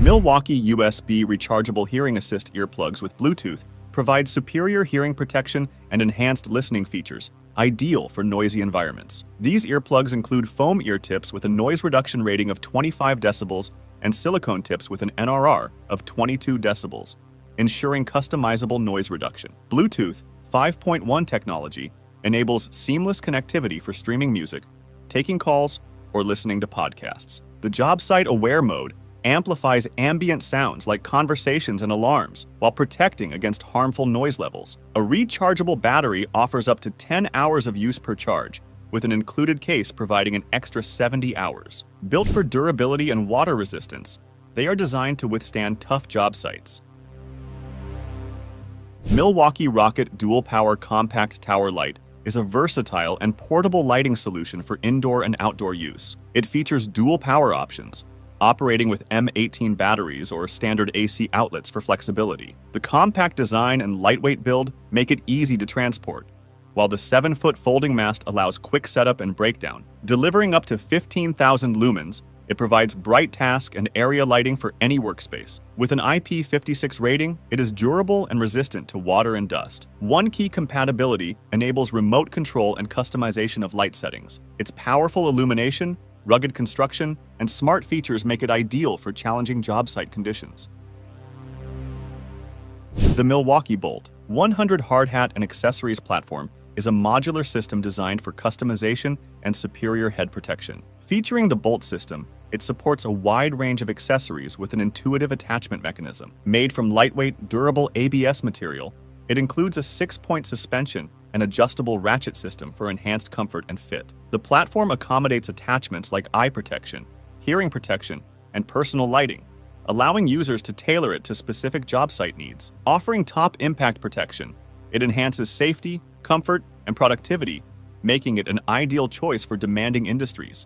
Milwaukee USB rechargeable hearing assist earplugs with Bluetooth provide superior hearing protection and enhanced listening features, ideal for noisy environments. These earplugs include foam ear tips with a noise reduction rating of 25 decibels and silicone tips with an NRR of 22 decibels, ensuring customizable noise reduction. Bluetooth 5.1 technology enables seamless connectivity for streaming music, taking calls, or listening to podcasts. The job site aware mode amplifies ambient sounds like conversations and alarms while protecting against harmful noise levels. A rechargeable battery offers up to 10 hours of use per charge, with an included case providing an extra 70 hours. Built for durability and water resistance, they are designed to withstand tough job sites. Milwaukee Rocket Dual Power Compact Tower Light is a versatile and portable lighting solution for indoor and outdoor use. It features dual power options, operating with M18 batteries or standard AC outlets for flexibility. The compact design and lightweight build make it easy to transport, while the 7-foot folding mast allows quick setup and breakdown. Delivering up to 15,000 lumens, it provides bright task and area lighting for any workspace. With an IP56 rating, it is durable and resistant to water and dust. One key compatibility enables remote control and customization of light settings. Its powerful illumination, rugged construction, and smart features make it ideal for challenging job site conditions. The Milwaukee Bolt 100 hard hat and accessories platform is a modular system designed for customization and superior head protection. Featuring the Bolt system, it supports a wide range of accessories with an intuitive attachment mechanism. Made from lightweight, durable ABS material, it includes a 6-point suspension and adjustable ratchet system for enhanced comfort and fit. The platform accommodates attachments like eye protection, hearing protection, and personal lighting, allowing users to tailor it to specific job site needs. Offering top impact protection, it enhances safety, comfort, and productivity, making it an ideal choice for demanding industries.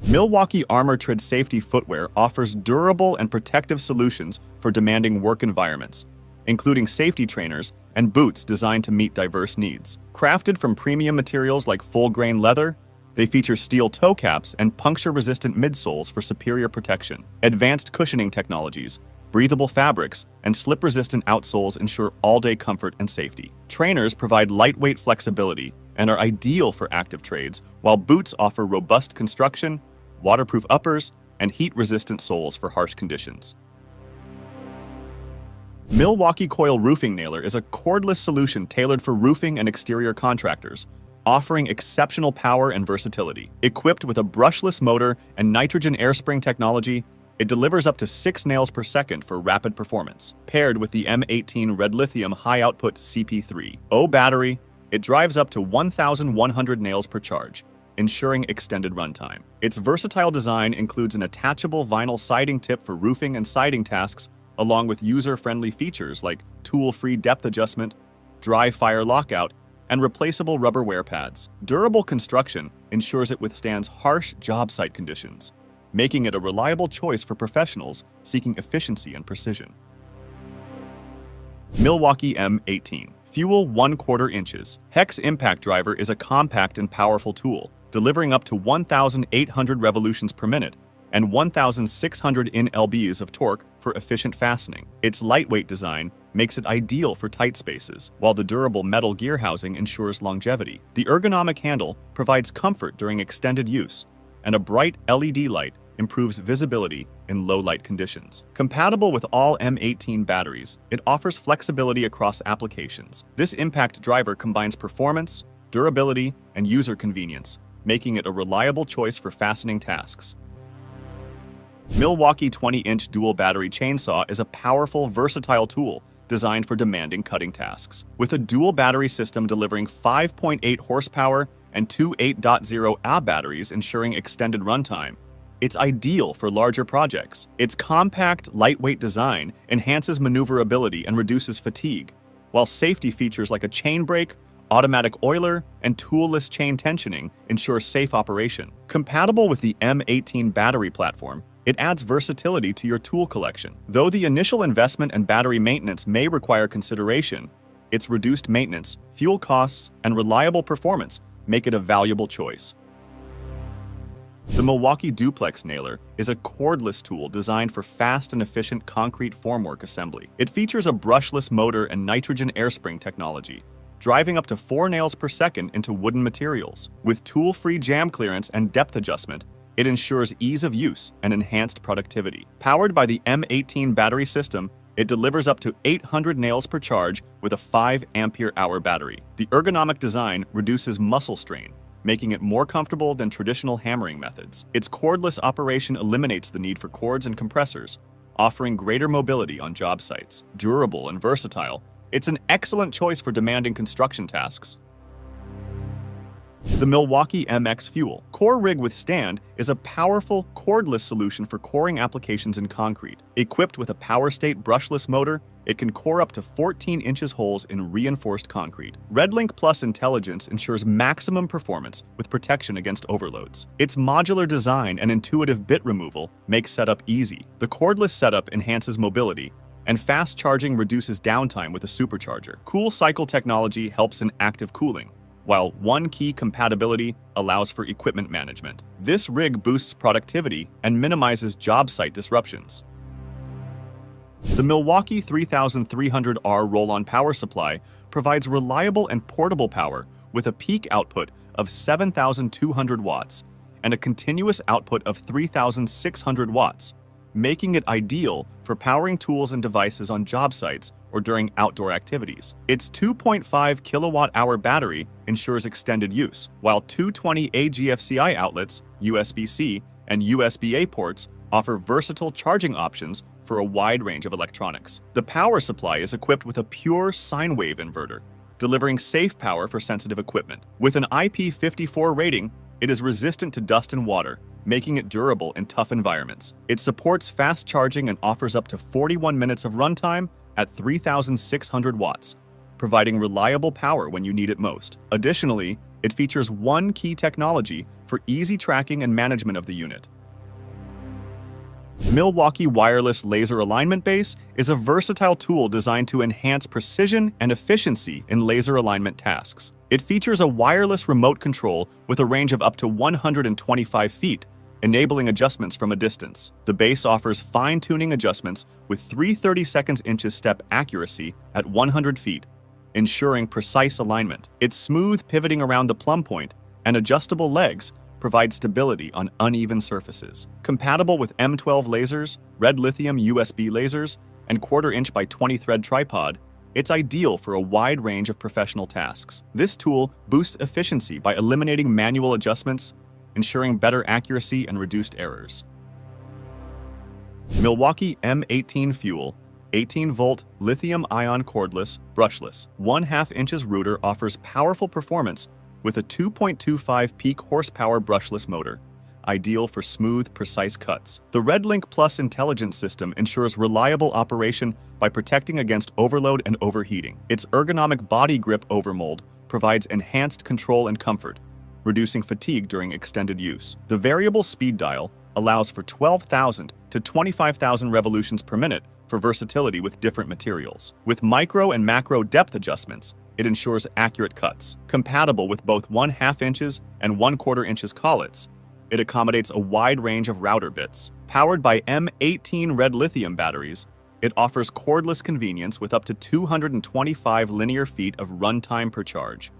Milwaukee Armourtred safety footwear offers durable and protective solutions for demanding work environments, including safety trainers and boots designed to meet diverse needs. Crafted from premium materials like full-grain leather, they feature steel toe caps and puncture-resistant midsoles for superior protection. Advanced cushioning technologies, breathable fabrics, and slip-resistant outsoles ensure all-day comfort and safety. Trainers provide lightweight flexibility and are ideal for active trades, while boots offer robust construction, waterproof uppers, and heat-resistant soles for harsh conditions. Milwaukee Coil Roofing Nailer is a cordless solution tailored for roofing and exterior contractors, offering exceptional power and versatility. Equipped with a brushless motor and nitrogen air spring technology, it delivers up to 6 nails per second for rapid performance. Paired with the M18 Red Lithium high-output CP3O battery, it drives up to 1,100 nails per charge, ensuring extended runtime. Its versatile design includes an attachable vinyl siding tip for roofing and siding tasks, along with user-friendly features like tool-free depth adjustment, dry fire lockout, and replaceable rubber wear pads. Durable construction ensures it withstands harsh job site conditions, making it a reliable choice for professionals seeking efficiency and precision. Milwaukee M18 Fuel 1/4 inches. Hex Impact Driver is a compact and powerful tool, delivering up to 1,800 revolutions per minute and 1,600 Nlbs of torque for efficient fastening. Its lightweight design makes it ideal for tight spaces, while the durable metal gear housing ensures longevity. The ergonomic handle provides comfort during extended use, and a bright LED light improves visibility in low-light conditions. Compatible with all M18 batteries, it offers flexibility across applications. This impact driver combines performance, durability, and user convenience, making it a reliable choice for fastening tasks. Milwaukee 20-inch dual battery chainsaw is a powerful, versatile tool designed for demanding cutting tasks. With a dual battery system delivering 5.8 horsepower and two 8.0 Ah batteries ensuring extended runtime, it's ideal for larger projects. Its compact, lightweight design enhances maneuverability and reduces fatigue, while safety features like a chain brake, automatic oiler, and toolless chain tensioning ensure safe operation. Compatible with the M18 battery platform, it adds versatility to your tool collection. Though the initial investment and battery maintenance may require consideration, its reduced maintenance, fuel costs, and reliable performance make it a valuable choice. The Milwaukee Duplex nailer is a cordless tool designed for fast and efficient concrete formwork assembly. It features a brushless motor and nitrogen air spring technology, driving up to 4 nails per second into wooden materials. With tool-free jam clearance and depth adjustment, it ensures ease of use and enhanced productivity. Powered by the M18 battery system, it delivers up to 800 nails per charge with a 5 ampere-hour battery. The ergonomic design reduces muscle strain, making it more comfortable than traditional hammering methods. Its cordless operation eliminates the need for cords and compressors, offering greater mobility on job sites. Durable and versatile, it's an excellent choice for demanding construction tasks. The Milwaukee MX Fuel Core Rig with Stand is a powerful, cordless solution for coring applications in concrete. Equipped with a power-state brushless motor, it can core up to 14 inches holes in reinforced concrete. RedLink Plus intelligence ensures maximum performance with protection against overloads. Its modular design and intuitive bit removal make setup easy. The cordless setup enhances mobility, and fast charging reduces downtime with a supercharger. Cool cycle technology helps in active cooling, while one-key compatibility allows for equipment management. This rig boosts productivity and minimizes job site disruptions. The Milwaukee 3300R roll-on power supply provides reliable and portable power with a peak output of 7,200 watts and a continuous output of 3,600 watts, making it ideal for powering tools and devices on job sites or during outdoor activities. Its 2.5 kilowatt-hour battery ensures extended use, while 220A GFCI outlets, USB-C, and USB-A ports offer versatile charging options for a wide range of electronics. The power supply is equipped with a pure sine wave inverter, delivering safe power for sensitive equipment. With an IP54 rating, it is resistant to dust and water, making it durable in tough environments. It supports fast charging and offers up to 41 minutes of runtime at 3,600 watts, providing reliable power when you need it most. Additionally, it features one key technology for easy tracking and management of the unit. Milwaukee Wireless Laser Alignment Base is a versatile tool designed to enhance precision and efficiency in laser alignment tasks. It features a wireless remote control with a range of up to 125 feet, enabling adjustments from a distance. The base offers fine-tuning adjustments with 3/32 step accuracy at 100 feet, ensuring precise alignment. Its smooth pivoting around the plumb point and adjustable legs provide stability on uneven surfaces. Compatible with M12 lasers, red lithium USB lasers, and 1/4 inch by 20 thread tripod, it's ideal for a wide range of professional tasks. This tool boosts efficiency by eliminating manual adjustments, ensuring better accuracy and reduced errors. Milwaukee M18 Fuel 18-volt lithium-ion cordless, brushless. 1/2 inches router offers powerful performance with a 2.25 peak horsepower brushless motor, ideal for smooth, precise cuts. The RedLink Plus intelligence system ensures reliable operation by protecting against overload and overheating. Its ergonomic body grip overmold provides enhanced control and comfort, reducing fatigue during extended use. The variable speed dial allows for 12,000 to 25,000 revolutions per minute for versatility with different materials. With micro and macro depth adjustments, it ensures accurate cuts. Compatible with both 1/2 inches and 1/4 inches collets, it accommodates a wide range of router bits. Powered by M18 red lithium batteries, it offers cordless convenience with up to 225 linear feet of runtime per charge.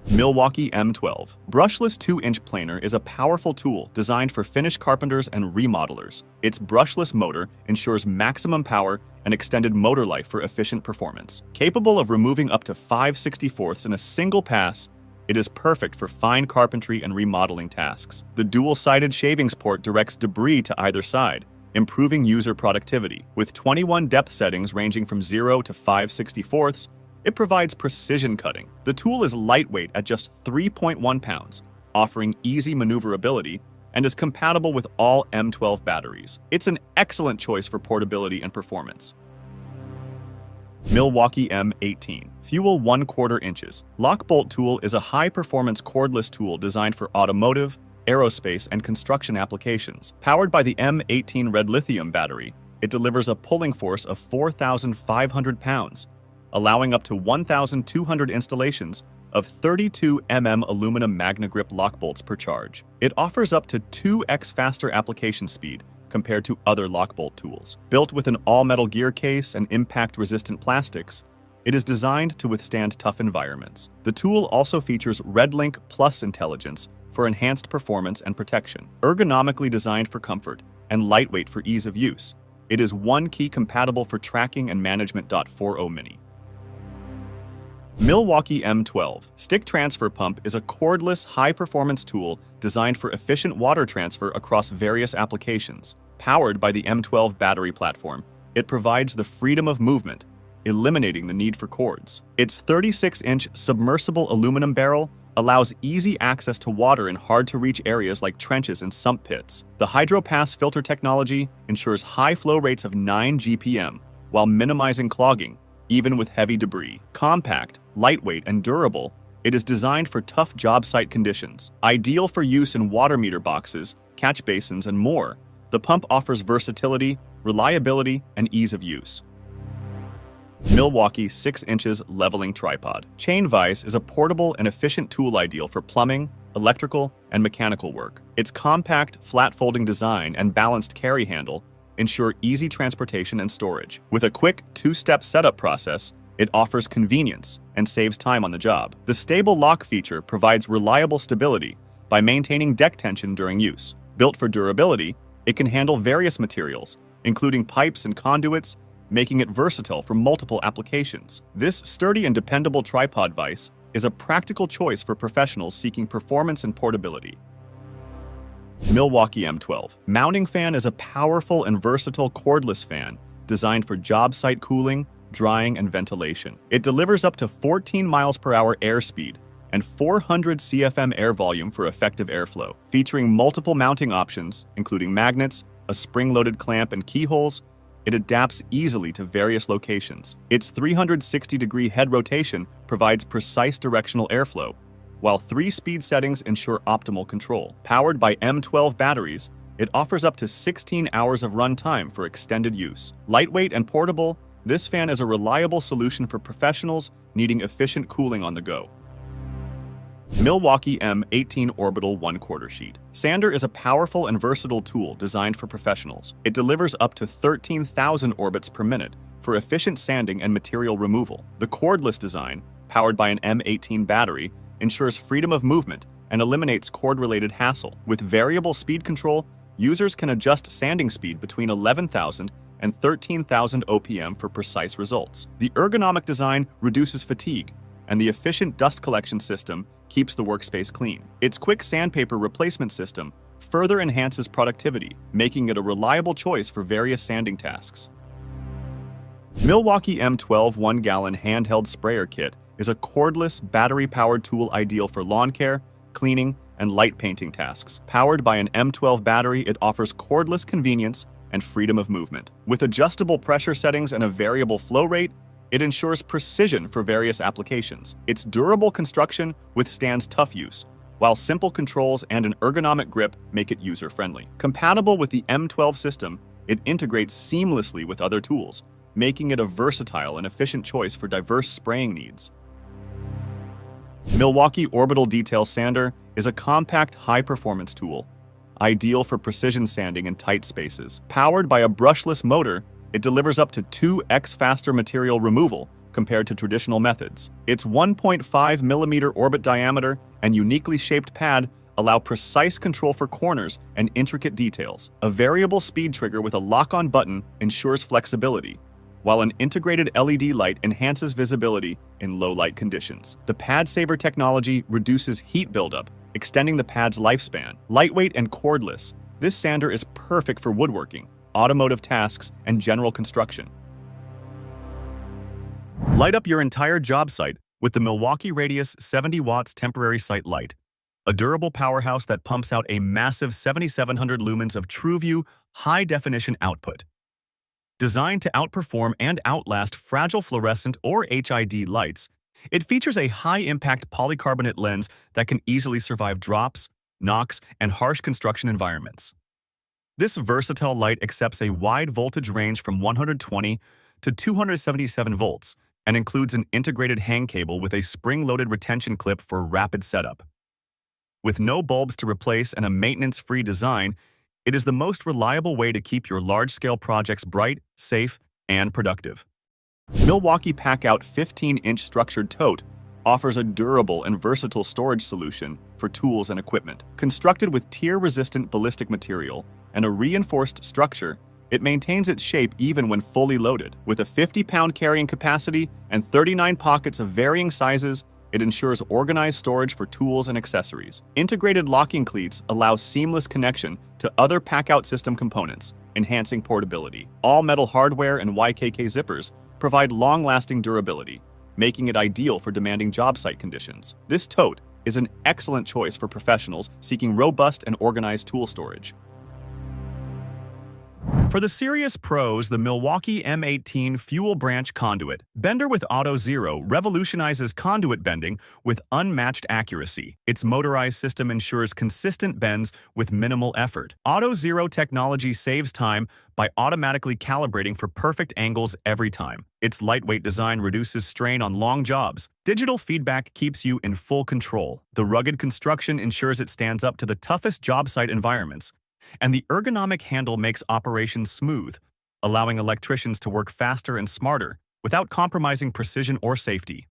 Milwaukee M12 Brushless 2-inch planer is a powerful tool designed for finish carpenters and remodelers. Its brushless motor ensures maximum power and extended motor life for efficient performance. Capable of removing up to 5/64 in a single pass, it is perfect for fine carpentry and remodeling tasks. The dual-sided shavings port directs debris to either side, improving user productivity. With 21 depth settings ranging from 0 to 5/64, it provides precision cutting. The tool is lightweight at just 3.1 pounds, offering easy maneuverability, and is compatible with all M12 batteries. It's an excellent choice for portability and performance. Milwaukee M18 Fuel 1/4 inches. Lockbolt tool is a high-performance cordless tool designed for automotive, aerospace, and construction applications. Powered by the M18 red lithium battery, it delivers a pulling force of 4,500 pounds, allowing up to 1,200 installations of 32 aluminum Magna Grip lock bolts per charge. It offers up to 2x faster application speed compared to other lock bolt tools. Built with an all-metal gear case and impact-resistant plastics, it is designed to withstand tough environments. The tool also features RedLink Plus intelligence for enhanced performance and protection. Ergonomically designed for comfort and lightweight for ease of use, it is one key compatible for tracking and management. 4.0 Mini. Milwaukee M12 Stick Transfer Pump is a cordless, high-performance tool designed for efficient water transfer across various applications. Powered by the M12 battery platform, it provides the freedom of movement, eliminating the need for cords. Its 36-inch submersible aluminum barrel allows easy access to water in hard-to-reach areas like trenches and sump pits. The HydroPass filter technology ensures high flow rates of 9 GPM while minimizing clogging, even with heavy debris. Compact, lightweight, and durable, it is designed for tough job site conditions. Ideal for use in water meter boxes, catch basins, and more, the pump offers versatility, reliability, and ease of use. Milwaukee 6 inches Leveling Tripod. Chain Vise is a portable and efficient tool ideal for plumbing, electrical, and mechanical work. Its compact, flat-folding design and balanced carry handle ensure easy transportation and storage. With a quick 2-step setup process, it offers convenience and saves time on the job. The stable lock feature provides reliable stability by maintaining deck tension during use. Built for durability, it can handle various materials, including pipes and conduits, making it versatile for multiple applications. This sturdy and dependable tripod vise is a practical choice for professionals seeking performance and portability. Milwaukee M12 Mounting Fan is a powerful and versatile cordless fan designed for job site cooling, drying, and ventilation. It delivers up to 14 miles per hour airspeed and 400 CFM air volume for effective airflow. Featuring multiple mounting options, including magnets, a spring-loaded clamp, and keyholes, it adapts easily to various locations. Its 360-degree head rotation provides precise directional airflow, while 3 speed settings ensure optimal control. Powered by M12 batteries, it offers up to 16 hours of runtime for extended use. Lightweight and portable, this fan is a reliable solution for professionals needing efficient cooling on the go. Milwaukee M18 Orbital 1/4 Sheet. Sander is a powerful and versatile tool designed for professionals. It delivers up to 13,000 orbits per minute for efficient sanding and material removal. The cordless design, powered by an M18 battery, ensures freedom of movement and eliminates cord-related hassle. With variable speed control, users can adjust sanding speed between 11,000 and 13,000 OPM for precise results. The ergonomic design reduces fatigue, and the efficient dust collection system keeps the workspace clean. Its quick sandpaper replacement system further enhances productivity, making it a reliable choice for various sanding tasks. Milwaukee M12 1-gallon handheld sprayer kit is a cordless, battery-powered tool ideal for lawn care, cleaning, and light painting tasks. Powered by an M12 battery, it offers cordless convenience and freedom of movement. With adjustable pressure settings and a variable flow rate, it ensures precision for various applications. Its durable construction withstands tough use, while simple controls and an ergonomic grip make it user-friendly. Compatible with the M12 system, it integrates seamlessly with other tools, making it a versatile and efficient choice for diverse spraying needs. Milwaukee Orbital Detail Sander is a compact, high-performance tool, ideal for precision sanding in tight spaces. Powered by a brushless motor, it delivers up to 2x faster material removal compared to traditional methods. Its 1.5mm orbit diameter and uniquely shaped pad allow precise control for corners and intricate details. A variable speed trigger with a lock-on button ensures flexibility, while an integrated LED light enhances visibility in low-light conditions. The Pad Saver technology reduces heat buildup, extending the pad's lifespan. Lightweight and cordless, this sander is perfect for woodworking, automotive tasks, and general construction. Light up your entire job site with the Milwaukee Radius 70 watts temporary site light, a durable powerhouse that pumps out a massive 7,700 lumens of TrueView high-definition output. Designed to outperform and outlast fragile fluorescent or HID lights, it features a high-impact polycarbonate lens that can easily survive drops, knocks, and harsh construction environments. This versatile light accepts a wide voltage range from 120 to 277 volts, and includes an integrated hang cable with a spring-loaded retention clip for rapid setup. With no bulbs to replace and a maintenance-free design, it is the most reliable way to keep your large-scale projects bright, safe, and productive. Milwaukee Packout 15-inch structured tote offers a durable and versatile storage solution for tools and equipment. Constructed with tear-resistant ballistic material and a reinforced structure, it maintains its shape even when fully loaded. With a 50-pound carrying capacity and 39 pockets of varying sizes, it ensures organized storage for tools and accessories. Integrated locking cleats allow seamless connection to other Packout system components, enhancing portability. All metal hardware and YKK zippers provide long-lasting durability, making it ideal for demanding job site conditions. This tote is an excellent choice for professionals seeking robust and organized tool storage. For the serious pros, the Milwaukee M18 Fuel Branch Conduit. Bender with Auto Zero revolutionizes conduit bending with unmatched accuracy. Its motorized system ensures consistent bends with minimal effort. Auto Zero technology saves time by automatically calibrating for perfect angles every time. Its lightweight design reduces strain on long jobs. Digital feedback keeps you in full control. The rugged construction ensures it stands up to the toughest job site environments. And the ergonomic handle makes operations smooth, allowing electricians to work faster and smarter without compromising precision or safety.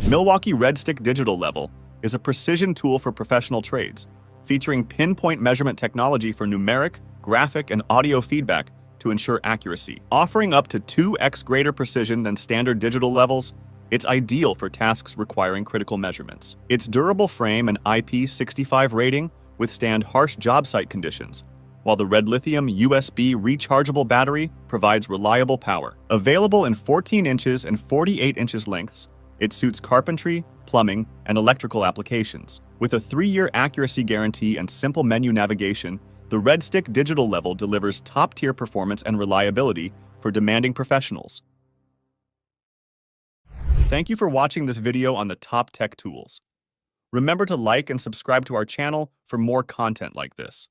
Milwaukee Red Stick Digital Level is a precision tool for professional trades, featuring pinpoint measurement technology for numeric, graphic, and audio feedback to ensure accuracy. Offering up to 2x greater precision than standard digital levels, it's ideal for tasks requiring critical measurements. Its durable frame and IP65 rating withstand harsh job site conditions, while the red lithium USB rechargeable battery provides reliable power. Available in 14 inches and 48 inches lengths, it suits carpentry, plumbing, and electrical applications. With a 3-year accuracy guarantee and simple menu navigation, the Red Stick Digital Level delivers top-tier performance and reliability for demanding professionals. Thank you for watching this video on the top tech tools. Remember to like and subscribe to our channel for more content like this.